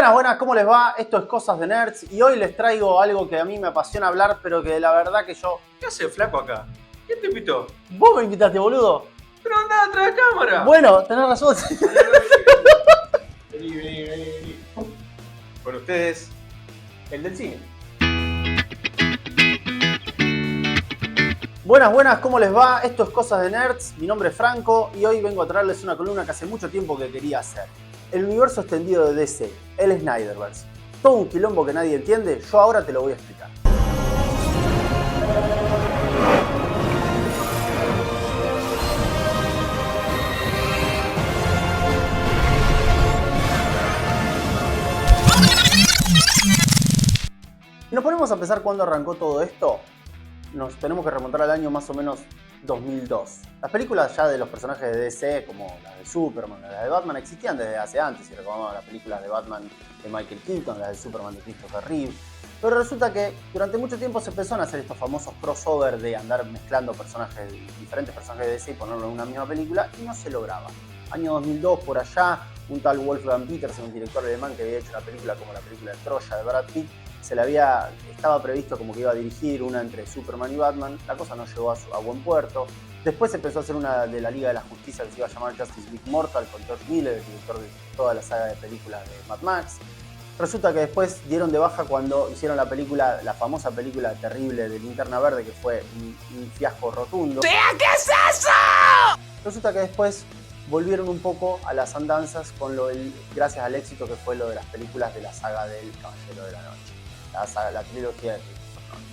Buenas, buenas, ¿cómo les va? Esto es Cosas de Nerds y hoy les traigo algo que a mí me apasiona hablar, pero que la verdad que yo... ¿Qué hace flaco acá? ¿Quién te invitó? ¿Vos me invitaste, boludo? Pero andá atrás de cámara. Bueno, tenés razón. Vení. Con ustedes, el del cine. Buenas, buenas, ¿cómo les va? Esto es Cosas de Nerds, mi nombre es Franco y hoy vengo a traerles una columna que hace mucho tiempo que quería hacer. El universo extendido de DC, el Snyderverse. Todo un quilombo que nadie entiende, yo ahora te lo voy a explicar. Si nos ponemos a pensar cuándo arrancó todo esto, nos tenemos que remontar al año más o menos 2002. Las películas ya de los personajes de DC, como las de Superman, las de Batman, existían desde hace antes. Si recordamos las películas de Batman de Michael Keaton, las de Superman de Christopher Reeve. Pero resulta que durante mucho tiempo se empezaron a hacer estos famosos crossover de andar mezclando diferentes personajes de DC y ponerlo en una misma película, y no se lograba. Año 2002, por allá, un tal Wolfgang Petersen, un director alemán que había hecho una película como la película de Troya de Brad Pitt, estaba previsto como que iba a dirigir una entre Superman y Batman. La cosa no llegó a buen puerto. Después se empezó a hacer una de la Liga de la Justicia que se iba a llamar Justice League Mortal, con George Miller, el director de toda la saga de películas de Mad Max. Resulta que después dieron de baja cuando hicieron la famosa película terrible de Linterna Verde, que fue un fiasco rotundo. ¿Qué es eso? Resulta que después volvieron un poco a las andanzas gracias al éxito que fue lo de las películas de la saga del Caballero de la Noche. La trilogía de Christopher Nolan.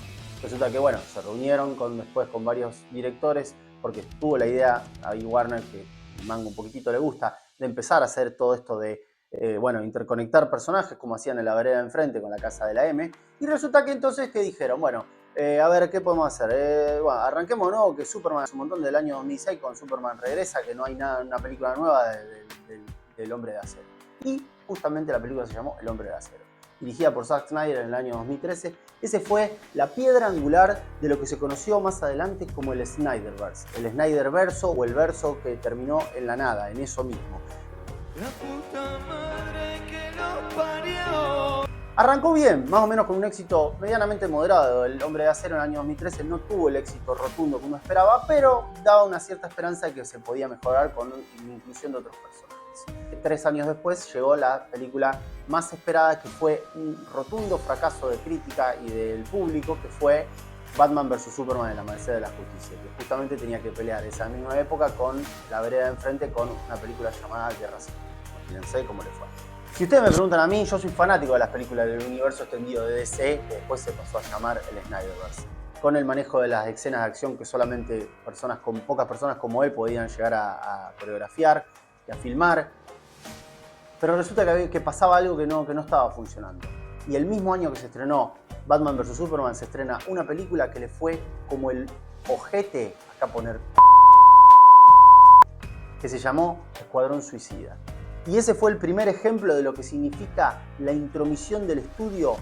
Resulta que bueno, se reunieron después con varios directores porque tuvo la idea a Warner, que el manga un poquitito le gusta, de empezar a hacer todo esto de interconectar personajes como hacían en La Vereda de Enfrente con La Casa de la M. Y resulta que entonces que dijeron, bueno, a ver, ¿qué podemos hacer? Bueno, arranquemos, ¿no? Que Superman es un montón del año 2006 con Superman Regresa, que no hay una película nueva del Hombre de Acero. Y justamente la película se llamó El Hombre de Acero, dirigida por Zack Snyder en el año 2013. Ese fue la piedra angular de lo que se conoció más adelante como el Snyderverse. El Snyderverso, o el verso que terminó en la nada, en eso mismo. La puta madre que nos parió. Arrancó bien, más o menos con un éxito medianamente moderado. El Hombre de Acero en el año 2013 no tuvo el éxito rotundo que uno esperaba, pero daba una cierta esperanza de que se podía mejorar con la inclusión de otros personajes. 3 años después llegó la película más esperada, que fue un rotundo fracaso de crítica y del público, que fue Batman vs Superman, El Amanecer de la Justicia, que justamente tenía que pelear esa misma época con La Vereda de Enfrente, con una película llamada Guerra Civil. Imagínense cómo le fue. Si ustedes me preguntan a mí, yo soy fanático de las películas del universo extendido de DC, que después se pasó a llamar el Snyderverse, con el manejo de las escenas de acción que solamente pocas personas como él podían llegar a coreografiar y a filmar. Pero resulta que pasaba algo que no estaba funcionando. Y el mismo año que se estrenó Batman vs Superman, se estrena una película que le fue como el ojete, acá poner, que se llamó Escuadrón Suicida. Y ese fue el primer ejemplo de lo que significa la intromisión del estudio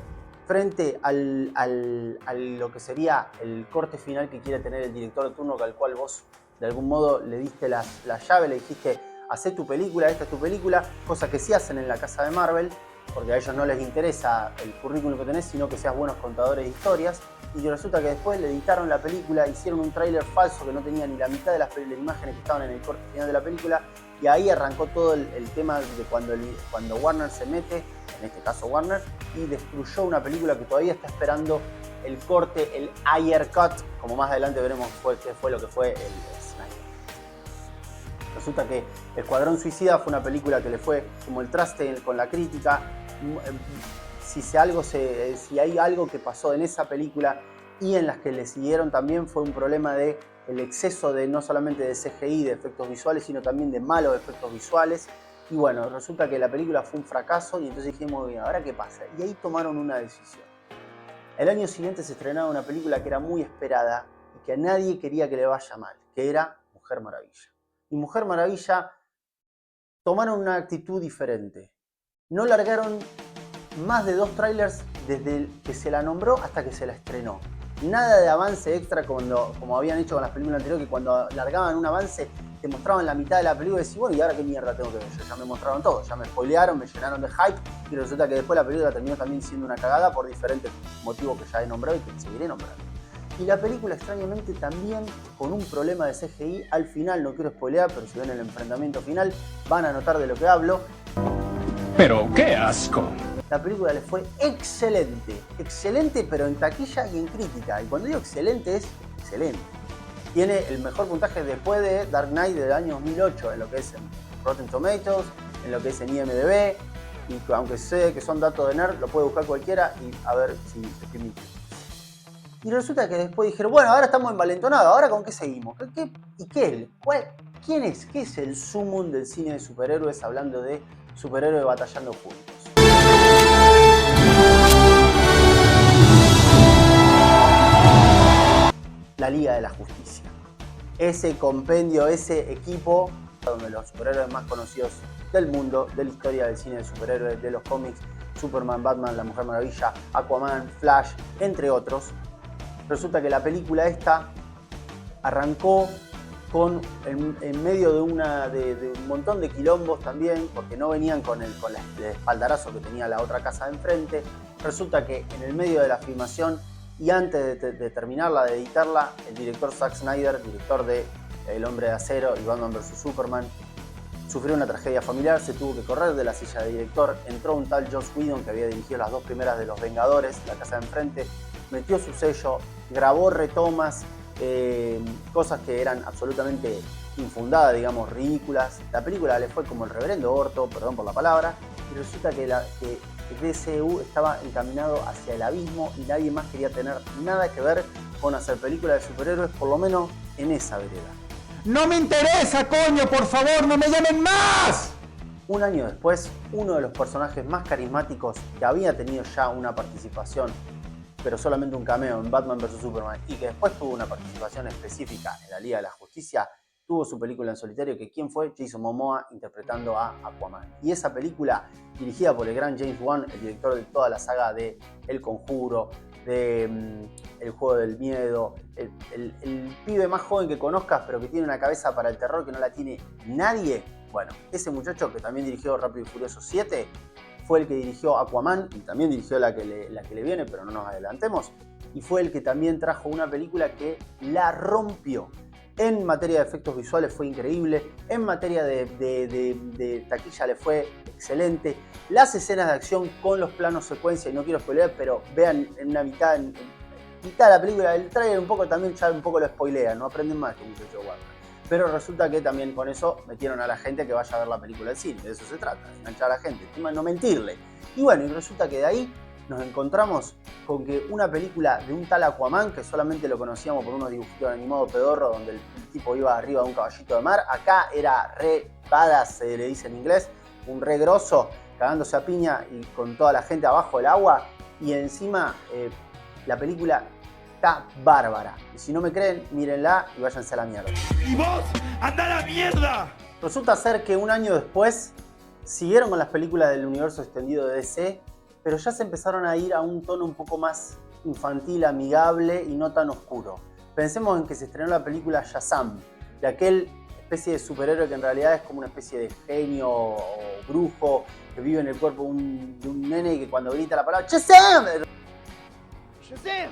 frente a lo que sería el corte final que quiere tener el director de turno, al cual vos de algún modo le diste la llave, le dijiste, hacé tu película, esta es tu película, cosa que sí hacen en la casa de Marvel, porque a ellos no les interesa el currículum que tenés, sino que seas buenos contadores de historias. Y resulta que después le editaron la película, hicieron un tráiler falso que no tenía ni la mitad de las imágenes que estaban en el corte final de la película, y ahí arrancó todo el tema de cuando Warner se mete, en este caso Warner, y destruyó una película que todavía está esperando el corte, el Ayer Cut, como más adelante veremos qué fue lo que fue el Snyder. Resulta que Escuadrón Suicida fue una película que le fue como el traste con la crítica. Si hay algo que pasó en esa película y en las que le siguieron, también fue un problema de el exceso de no solamente de CGI, de efectos visuales, sino también de malos efectos visuales. Y bueno, resulta que la película fue un fracaso y entonces dijimos, bien, ¿ahora qué pasa? Y ahí tomaron una decisión. El año siguiente se estrenaba una película que era muy esperada y que a nadie quería que le vaya mal, que era Mujer Maravilla. Y Mujer Maravilla tomaron una actitud diferente. No largaron más de 2 trailers desde que se la nombró hasta que se la estrenó. Nada de avance extra como habían hecho con las películas anteriores, que cuando largaban un avance te mostraban la mitad de la película y decís, bueno, ¿y ahora qué mierda tengo que ver? Ya me mostraron todo, ya me spoilearon, me llenaron de hype y resulta que después la película terminó también siendo una cagada por diferentes motivos que ya he nombrado y que seguiré nombrando. Y la película extrañamente también con un problema de CGI al final, no quiero spoilear, pero si ven el enfrentamiento final van a notar de lo que hablo. ¡Pero qué asco! La película le fue excelente, excelente pero en taquilla y en crítica. Y cuando digo excelente es excelente. Tiene el mejor puntaje después de Dark Knight del año 2008 en lo que es en Rotten Tomatoes, en lo que es en IMDb. Y aunque sé que son datos de nerd, lo puede buscar cualquiera y a ver si estoy mintiendo. Y resulta que después dijeron, bueno, ahora estamos envalentonados, ¿ahora con qué seguimos? ¿Quién es? ¿Qué es el sumum del cine de superhéroes hablando de superhéroes batallando juntos? La Liga de la Justicia. Ese compendio, ese equipo donde los superhéroes más conocidos del mundo, de la historia del cine de superhéroes, de los cómics, Superman, Batman, La Mujer Maravilla, Aquaman, Flash, entre otros. Resulta que la película esta arrancó en medio de un montón de quilombos también, porque no venían con el espaldarazo que tenía la otra casa de enfrente. Resulta que en el medio de la filmación y antes de terminarla, de editarla, el director Zack Snyder, director de El Hombre de Acero y Batman vs Superman, sufrió una tragedia familiar, se tuvo que correr de la silla de director, entró un tal Joss Whedon que había dirigido las dos primeras de Los Vengadores, la casa de enfrente, metió su sello, grabó retomas, cosas que eran absolutamente infundadas, digamos, ridículas. La película le fue como el reverendo orto, perdón por la palabra, y resulta que DCU estaba encaminado hacia el abismo y nadie más quería tener nada que ver con hacer películas de superhéroes, por lo menos en esa vereda. ¡No me interesa, coño! ¡Por favor, no me llamen más! Un año después, uno de los personajes más carismáticos que había tenido ya una participación, pero solamente un cameo en Batman vs Superman, y que después tuvo una participación específica en la Liga de la Justicia, tuvo su película en solitario, que ¿quién fue? Jason Momoa interpretando a Aquaman. Y esa película, dirigida por el gran James Wan, el director de toda la saga de El Conjuro, de El Juego del Miedo, el pibe más joven que conozcas, pero que tiene una cabeza para el terror que no la tiene nadie. Bueno, ese muchacho que también dirigió Rápido y Furioso 7, fue el que dirigió Aquaman y también dirigió la que le viene, pero no nos adelantemos. Y fue el que también trajo una película que la rompió. En materia de efectos visuales fue increíble, en materia de taquilla le fue excelente. Las escenas de acción con los planos secuencia, y no quiero spoilear, pero vean en una mitad de la película, el trailer un poco también ya un poco lo spoilea, no aprenden más que muchacho guarda. Pero resulta que también con eso metieron a la gente que vaya a ver la película al cine, de eso se trata, de enganchar a la gente, no mentirle. Y bueno, y resulta que de ahí nos encontramos con que una película de un tal Aquaman, que solamente lo conocíamos por unos dibujitos animados pedorros donde el tipo iba arriba de un caballito de mar, acá era re badass, se le dice en inglés, un re grosso, cagándose a piña y con toda la gente abajo del agua, y encima la película está bárbara. Y si no me creen, mírenla y váyanse a la mierda. ¡Y vos, anda a la mierda! Resulta ser que un año después siguieron con las películas del universo extendido de DC, pero ya se empezaron a ir a un tono un poco más infantil, amigable y no tan oscuro. Pensemos en que se estrenó la película Shazam, de aquel especie de superhéroe que en realidad es como una especie de genio o brujo que vive en el cuerpo de un nene y que cuando grita la palabra ¡Shazam! ¡Shazam!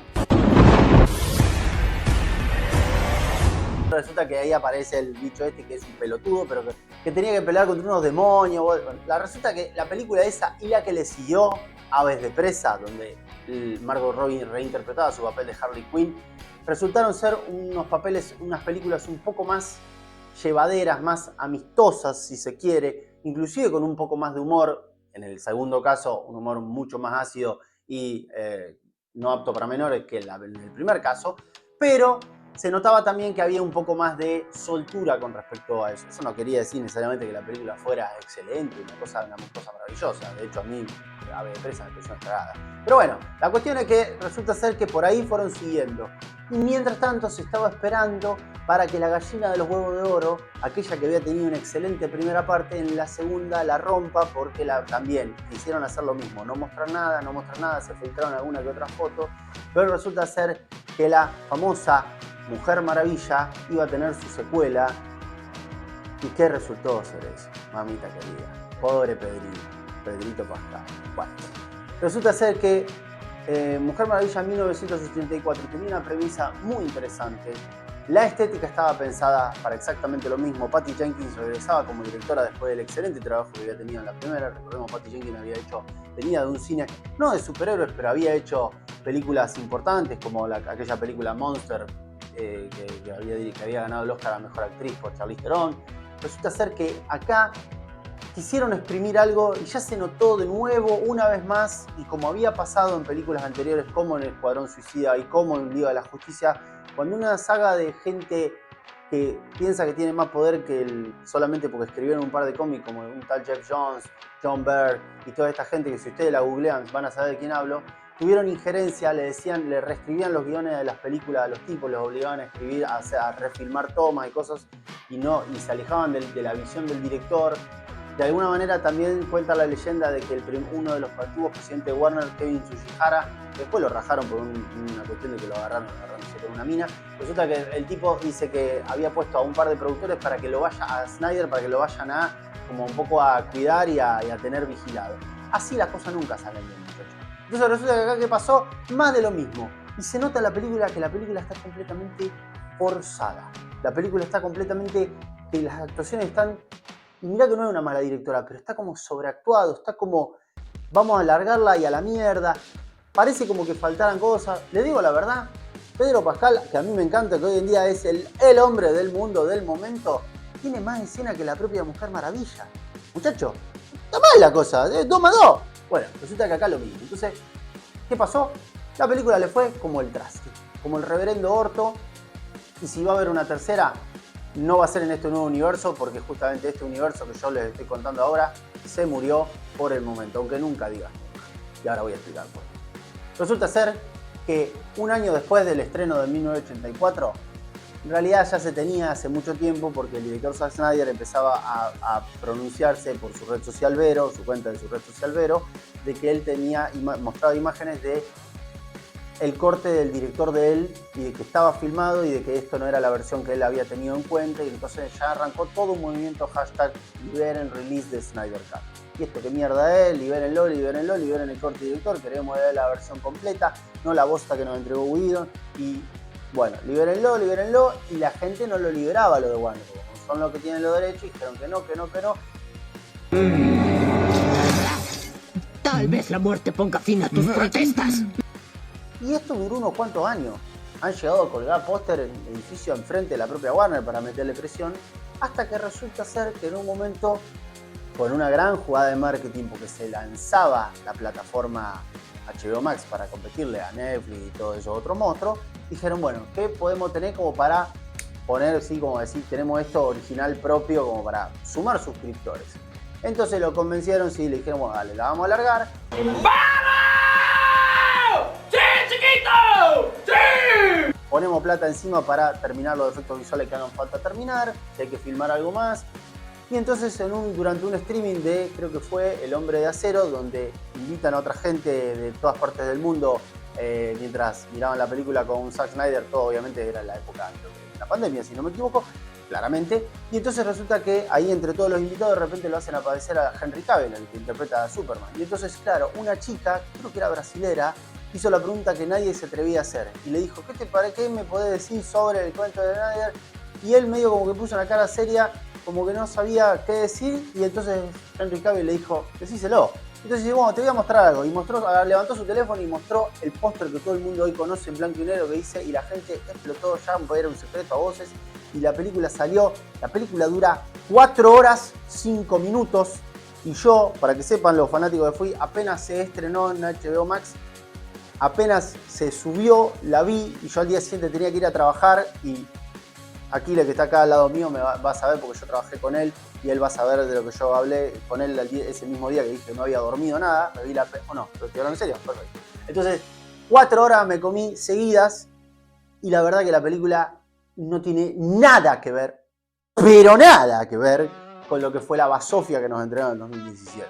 Resulta que ahí aparece el bicho este que es un pelotudo, pero que tenía que pelear contra unos demonios. Bueno, resulta que la película esa y la que le siguió, Aves de Presa, donde Margot Robbie reinterpretaba su papel de Harley Quinn, resultaron ser unas películas un poco más llevaderas, más amistosas, si se quiere, inclusive con un poco más de humor. En el segundo caso, un humor mucho más ácido y no apto para menores que en el primer caso, pero se notaba también que había un poco más de soltura con respecto a eso. Eso no quería decir necesariamente que la película fuera excelente, una cosa maravillosa. De hecho, a mí, Ave de Presa me pareció una cagada. Pero bueno, la cuestión es que resulta ser que por ahí fueron siguiendo. Y mientras tanto se estaba esperando para que la gallina de los huevos de oro, aquella que había tenido una excelente primera parte, en la segunda la rompa porque también quisieron hacer lo mismo. No mostrar nada, se filtraron alguna que otra foto. Pero resulta ser que la famosa Mujer Maravilla iba a tener su secuela ¿Y qué resultó ser eso? Mamita querida. Pobre Pedrito Pascal. Bueno, resulta ser que Mujer Maravilla 1984 tenía una premisa muy interesante. La estética estaba pensada para exactamente lo mismo. Patty Jenkins regresaba como directora después del excelente trabajo que había tenido en la primera. Recordemos, Patty Jenkins venía de un cine, no de superhéroes, pero había hecho películas importantes como aquella película Monster que había ganado el Oscar a Mejor Actriz por Charlize Theron. Resulta ser que acá quisieron exprimir algo y ya se notó de nuevo una vez más, y como había pasado en películas anteriores como en El Escuadrón Suicida y como en Liga de la Justicia, cuando una saga de gente que piensa que tiene más poder que solamente porque escribieron un par de cómics, como un tal Jeff Jones, John Byrne y toda esta gente que si ustedes la googlean van a saber de quién hablo, tuvieron injerencia, le reescribían los guiones de las películas a los tipos, los obligaban a escribir, a refilmar tomas y cosas, y se alejaban de la visión del director. De alguna manera también cuenta la leyenda de que uno de los antiguos presidentes de Warner, Kevin Tsujihara, después lo rajaron por una cuestión de que lo agarraron con una mina. Resulta que el tipo dice que había puesto a un par de productores para que lo vayan a Snyder, para que lo vayan como un poco a cuidar y a tener vigilado. Así las cosas nunca salen bien, muchachos. Entonces resulta que acá, ¿qué pasó? Más de lo mismo. Y se nota en la película que la película está completamente forzada. La película está completamente... que las actuaciones están... Y mirá que no es una mala directora, pero está como sobreactuado, está como... vamos a alargarla y a la mierda. Parece como que faltaran cosas. Le digo la verdad, Pedro Pascal, que a mí me encanta, que hoy en día es el hombre del mundo, del momento, tiene más escena que la propia Mujer Maravilla. Muchacho, está mal la cosa, 2 más 2. Bueno, resulta que acá lo mismo. Entonces, ¿qué pasó? La película le fue como el traste, como el reverendo orto. Y si va a haber una tercera, no va a ser en este nuevo universo, porque justamente este universo que yo les estoy contando ahora se murió por el momento, aunque nunca diga nunca. Y ahora voy a explicar por qué. Resulta ser que un año después del estreno de 1984, en realidad ya se tenía hace mucho tiempo, porque el director Zack Snyder empezaba a pronunciarse por su red social Vero, su cuenta de su red social Vero, de que él tenía mostrado imágenes de el corte del director de él y de que estaba filmado y de que esto no era la versión que él había tenido en cuenta, y entonces ya arrancó todo un movimiento hashtag liberen release de Snyder Cut. Y esto qué mierda es, libérenlo, libérenlo, liberen el corte director, queremos ver la versión completa, no la bosta que nos entregó Whedon. Y bueno, libérenlo, libérenlo, y la gente no lo liberaba, lo de Warner, como son los que tienen los derechos, y dijeron que no, que no, que no. Tal vez la muerte ponga fin a tus protestas. Y esto duró unos cuantos años. Han llegado a colgar póster en el edificio enfrente de la propia Warner para meterle presión, hasta que resulta ser que en un momento, con una gran jugada de marketing, porque se lanzaba la plataforma HBO Max para competirle a Netflix y todos esos otros monstruos, dijeron, bueno, ¿qué podemos tener como para poner, sí, como decir, tenemos esto original propio como para sumar suscriptores? Entonces lo convencieron, sí, le dijeron, bueno, dale, la vamos a alargar. Ponemos plata encima para terminar los efectos visuales que hagan falta terminar, si hay que filmar algo más. Y entonces durante un streaming de, creo que fue El Hombre de Acero, donde invitan a otra gente de todas partes del mundo mientras miraban la película con Zack Snyder, todo obviamente era la época de la pandemia, si no me equivoco, claramente. Y entonces resulta que ahí entre todos los invitados de repente lo hacen aparecer a Henry Cavill, el que interpreta a Superman. Y entonces, claro, una chica, creo que era brasilera, hizo la pregunta que nadie se atrevía a hacer y le dijo, ¿qué me podés decir sobre el cuento de Snyder? Y él medio como que puso una cara seria, como que no sabía qué decir, y entonces Henry Cavill le dijo, decíselo. Entonces dice, bueno, te voy a mostrar algo, y levantó su teléfono y mostró el póster que todo el mundo hoy conoce en blanco y negro, que dice, y la gente explotó, ya era un secreto a voces, y la película salió. La película dura 4 horas 5 minutos, y yo, para que sepan los fanáticos de Fui, apenas se estrenó en HBO Max, apenas se subió, la vi, y yo al día siguiente tenía que ir a trabajar, y Aquile, que está acá al lado mío, me va a saber porque yo trabajé con él, y él va a saber de lo que yo hablé con él ese mismo día que dije que no había dormido nada. Me vi no, pero estoy hablando en serio, perfecto. Entonces, 4 horas me comí seguidas, y la verdad que la película no tiene nada que ver, pero nada que ver, con lo que fue la basofia que nos entregaron en 2017.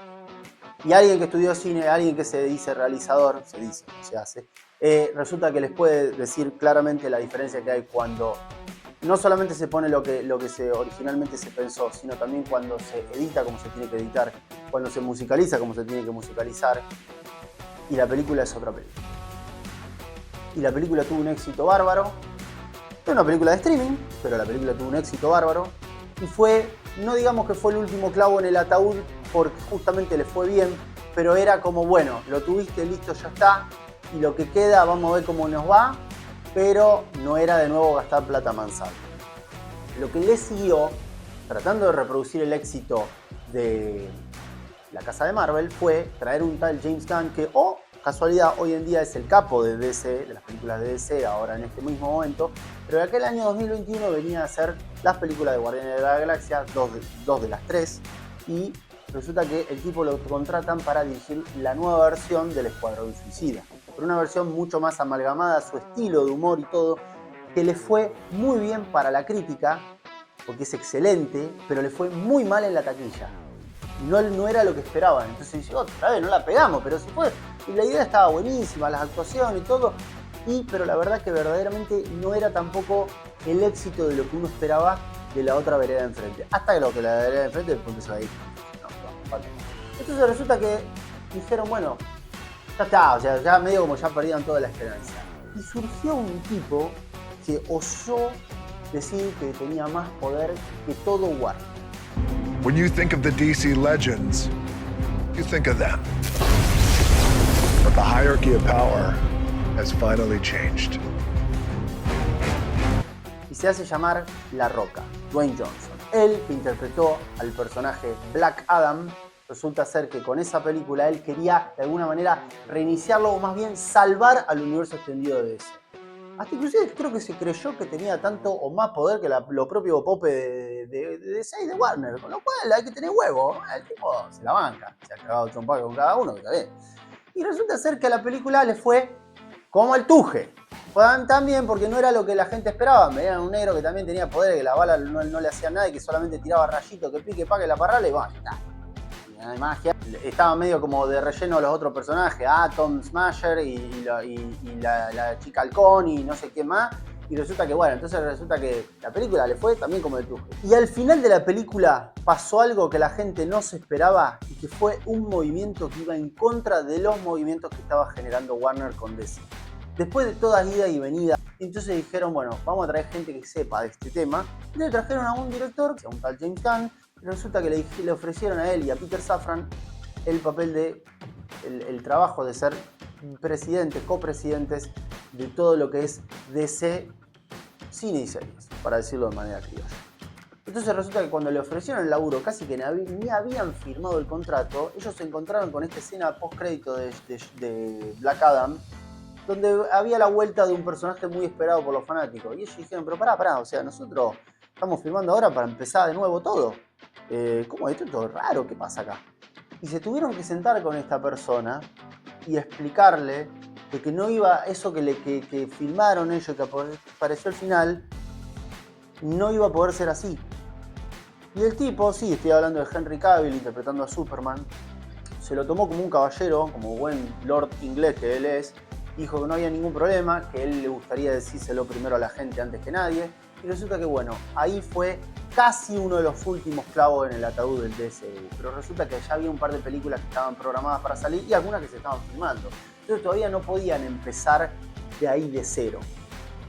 Y alguien que estudió cine, alguien que se dice realizador, se dice, no se hace, resulta que les puede decir claramente la diferencia que hay cuando no solamente se pone lo que originalmente se pensó, sino también cuando se edita como se tiene que editar, cuando se musicaliza como se tiene que musicalizar, y la película es otra película. Y la película tuvo un éxito bárbaro. Es una película de streaming, pero la película tuvo un éxito bárbaro. Y fue, no digamos que fue el último clavo en el ataúd, porque justamente le fue bien, pero era como, bueno, lo tuviste, listo, ya está, y lo que queda, vamos a ver cómo nos va, pero no era de nuevo gastar plata mansal. Lo que le siguió, tratando de reproducir el éxito de la casa de Marvel, fue traer un tal James Gunn que, casualidad, hoy en día es el capo de DC, de las películas de DC, ahora en este mismo momento, pero de aquel año 2021 venía a hacer las películas de Guardianes de la Galaxia, dos de las tres, y resulta que el tipo lo contratan para dirigir la nueva versión del Escuadrón Suicida. Pero una versión mucho más amalgamada a su estilo de humor y todo, que le fue muy bien para la crítica, porque es excelente, pero le fue muy mal en la taquilla. No era lo que esperaban. Entonces dice, otra vez no la pegamos, pero sí fue. Y la idea estaba buenísima, las actuaciones y todo, pero la verdad que verdaderamente no era tampoco el éxito de lo que uno esperaba de la otra vereda de enfrente. Hasta que la vereda de enfrente después empezó a ir. Entonces resulta que dijeron, bueno, ya está, o sea, ya medio como ya perdían toda la esperanza. Y surgió un tipo que osó decir que tenía más poder que todo Warner. When you think of the DC legends, you think of them. But the hierarchy of power has finally changed. Y se hace llamar La Roca, Dwayne Johnson. Él, que interpretó al personaje Black Adam, resulta ser que con esa película él quería de alguna manera reiniciarlo o más bien salvar al universo extendido de DC. Hasta inclusive creo que se creyó que tenía tanto o más poder que lo propio Pope de DC y de Warner, con lo cual hay que tener huevo. El tipo se la banca, se ha cagado trompadas con cada uno, que está bien. Y resulta ser que a la película le fue como el tuje. También porque no era lo que la gente esperaba. Veían un negro que también tenía poder, que la bala no le hacía nada y que solamente tiraba rayitos, que pique, pague la parrala y bueno, ya está. No hay magia. Estaba medio como de relleno los otros personajes, Atom, Smasher y la chica halcón y no sé qué más. Y resulta que, bueno, entonces resulta que la película le fue también como el tuje. Y al final de la película pasó algo que la gente no se esperaba y que fue un movimiento que iba en contra de los movimientos que estaba generando Warner con DC. Después de toda ida y venida, entonces dijeron, bueno, vamos a traer gente que sepa de este tema. Y le trajeron a un director, a un tal James Gunn, y resulta que le ofrecieron a él y a Peter Safran el papel de, el trabajo de ser presidentes, copresidentes de todo lo que es DC, cine y series, para decirlo de manera criolla. Entonces resulta que cuando le ofrecieron el laburo, casi que ni habían firmado el contrato, ellos se encontraron con esta escena post-crédito de Black Adam, donde había la vuelta de un personaje muy esperado por los fanáticos. Y ellos dijeron, pero pará, o sea, nosotros estamos filmando ahora para empezar de nuevo todo. ¿Cómo esto es todo raro? ¿Qué pasa acá? Y se tuvieron que sentar con esta persona y explicarle de que no iba, eso que filmaron ellos, que apareció al final, no iba a poder ser así. Y el tipo, sí, estoy hablando de Henry Cavill interpretando a Superman, se lo tomó como un caballero, como buen lord inglés que él es, dijo que no había ningún problema, que él le gustaría decírselo primero a la gente antes que nadie, y resulta que bueno, ahí fue casi uno de los últimos clavos en el ataúd del DCU, pero resulta que ya había un par de películas que estaban programadas para salir y algunas que se estaban filmando, entonces todavía no podían empezar de ahí de cero.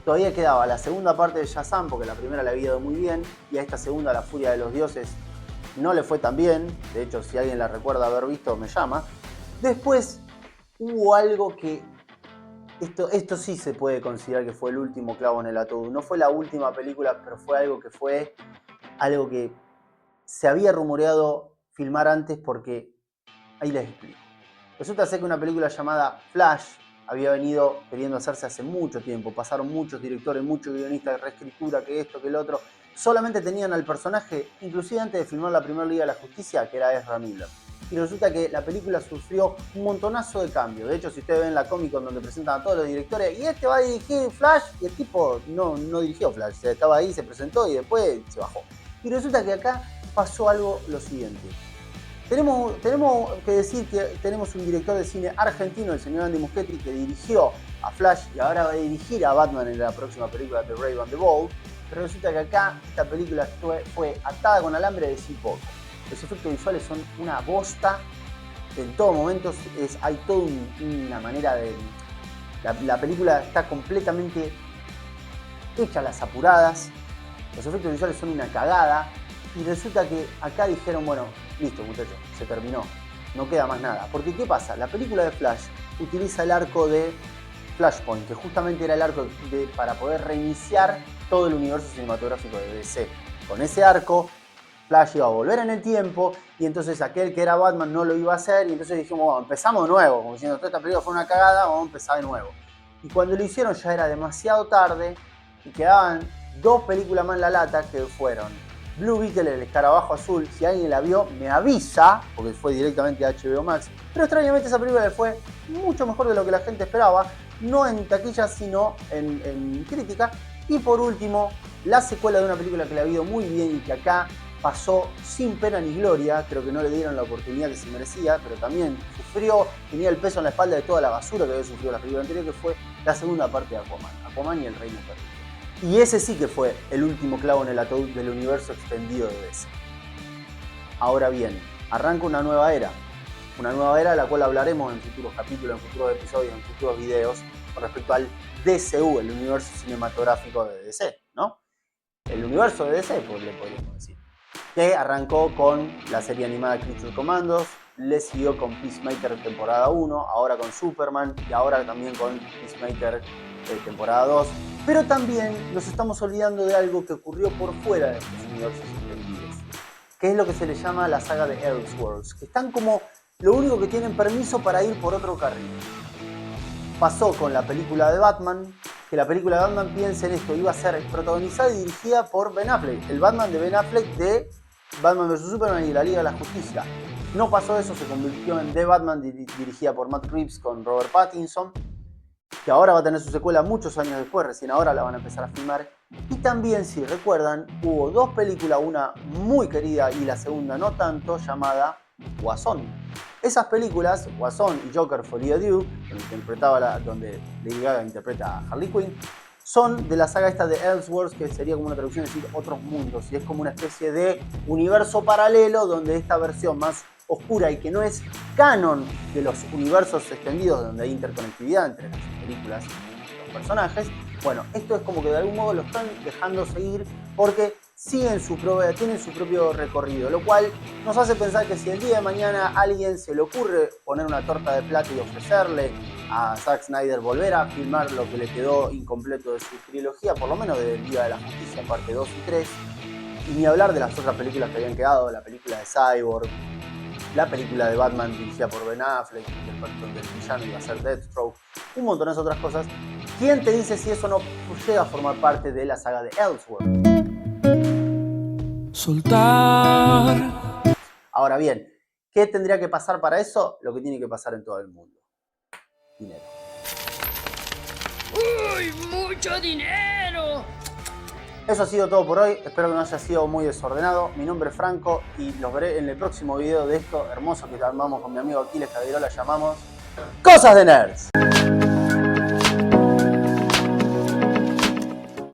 Todavía quedaba la segunda parte de Shazam, porque la primera le había ido muy bien, y a esta segunda, La Furia de los Dioses, no le fue tan bien. De hecho, si alguien la recuerda haber visto, me llama. Después hubo algo que, esto sí se puede considerar que fue el último clavo en el ataúd. No fue la última película, pero fue algo que se había rumoreado filmar antes, porque ahí les explico. Resulta ser que una película llamada Flash había venido queriendo hacerse hace mucho tiempo. Pasaron muchos directores, muchos guionistas de reescritura, que esto, que el otro. Solamente tenían al personaje, inclusive antes de filmar la primera Liga de la Justicia, que era Ezra Miller. Y resulta que la película sufrió un montonazo de cambios. De hecho, si ustedes ven la Comic Con donde presentan a todos los directores, y este va a dirigir Flash, y el tipo no dirigió Flash. O sea, estaba ahí, se presentó y después se bajó. Y resulta que acá pasó algo lo siguiente. Tenemos que decir que tenemos un director de cine argentino, el señor Andy Muschietti, que dirigió a Flash y ahora va a dirigir a Batman en la próxima película de Brave and the Bold. Pero resulta que acá esta película fue atada con alambre de decir poco. Los efectos visuales son una bosta. En todo momento hay toda una manera de... La película está completamente hecha a las apuradas. Los efectos visuales son una cagada. Y resulta que acá dijeron, bueno, listo muchachos, se terminó. No queda más nada. Porque ¿qué pasa? La película de Flash utiliza el arco de Flashpoint, que justamente era el arco para poder reiniciar todo el universo cinematográfico de DC. Con ese arco, Flash iba a volver en el tiempo y entonces aquel que era Batman no lo iba a hacer y entonces dijimos, bueno, empezamos de nuevo, como diciendo, toda esta película fue una cagada, vamos a empezar de nuevo. Y cuando lo hicieron ya era demasiado tarde y quedaban 2 películas más en la lata que fueron Blue Beetle, el escarabajo azul. Si alguien la vio, me avisa, porque fue directamente a HBO Max. Pero extrañamente esa película le fue mucho mejor de lo que la gente esperaba, no en taquilla, sino en crítica. Y por último, la secuela de una película que le ha ido muy bien y que acá pasó sin pena ni gloria. Creo que no le dieron la oportunidad que se merecía, pero también sufrió, tenía el peso en la espalda de toda la basura que había sufrido la película anterior, que fue la segunda parte de Aquaman y el Reino Perdido. Y ese sí que fue el último clavo en el ataúd del universo extendido de DC. Ahora bien, arranca una nueva era. Una nueva era de la cual hablaremos en futuros capítulos, en futuros episodios, en futuros videos con respecto al DCU, el universo cinematográfico de DC, ¿no? El universo de DC, pues le podríamos decir. Que arrancó con la serie animada Creature Commandos, le siguió con Peacemaker temporada 1, ahora con Superman y ahora también con Peacemaker temporada 2. Pero también nos estamos olvidando de algo que ocurrió por fuera de estos universos extendidos, que es lo que se le llama la saga de Elseworlds, que están como lo único que tienen permiso para ir por otro carril. Pasó con la película de Batman, que la película de Batman, piensen esto, iba a ser protagonizada y dirigida por Ben Affleck, el Batman de Ben Affleck de Batman vs Superman y la Liga de la Justicia. No pasó eso, se convirtió en The Batman, dirigida por Matt Reeves con Robert Pattinson, que ahora va a tener su secuela muchos años después, recién ahora la van a empezar a filmar. Y también, si recuerdan, hubo 2 películas, una muy querida y la segunda no tanto, llamada Guasón. Esas películas, Guasón y Joker Folie Dieu, donde Lady Gaga interpreta a Harley Quinn, son de la saga esta de Elseworlds, que sería como una traducción, es decir, otros mundos, y es como una especie de universo paralelo donde esta versión más oscura y que no es canon de los universos extendidos, donde hay interconectividad entre las películas y los personajes. Bueno, esto es como que de algún modo lo están dejando seguir porque tienen su propio recorrido, lo cual nos hace pensar que si el día de mañana a alguien se le ocurre poner una torta de plata y ofrecerle a Zack Snyder volver a filmar lo que le quedó incompleto de su trilogía, por lo menos de Liga de la Justicia, parte 2 y 3, y ni hablar de las otras películas que habían quedado, la película de Cyborg, la película de Batman dirigida por Ben Affleck, donde el villano iba a ser Deathstroke, un montón de otras cosas. ¿Quién te dice si eso no llega a formar parte de la saga de Elseworlds? Soltar. Ahora bien, ¿qué tendría que pasar para eso? Lo que tiene que pasar en todo el mundo. Dinero. ¡Uy, mucho dinero! Eso ha sido todo por hoy, espero que no haya sido muy desordenado. Mi nombre es Franco y los veré en el próximo video de esto hermoso que armamos con mi amigo Aquiles Caderola, llamamos Cosas de Nerds.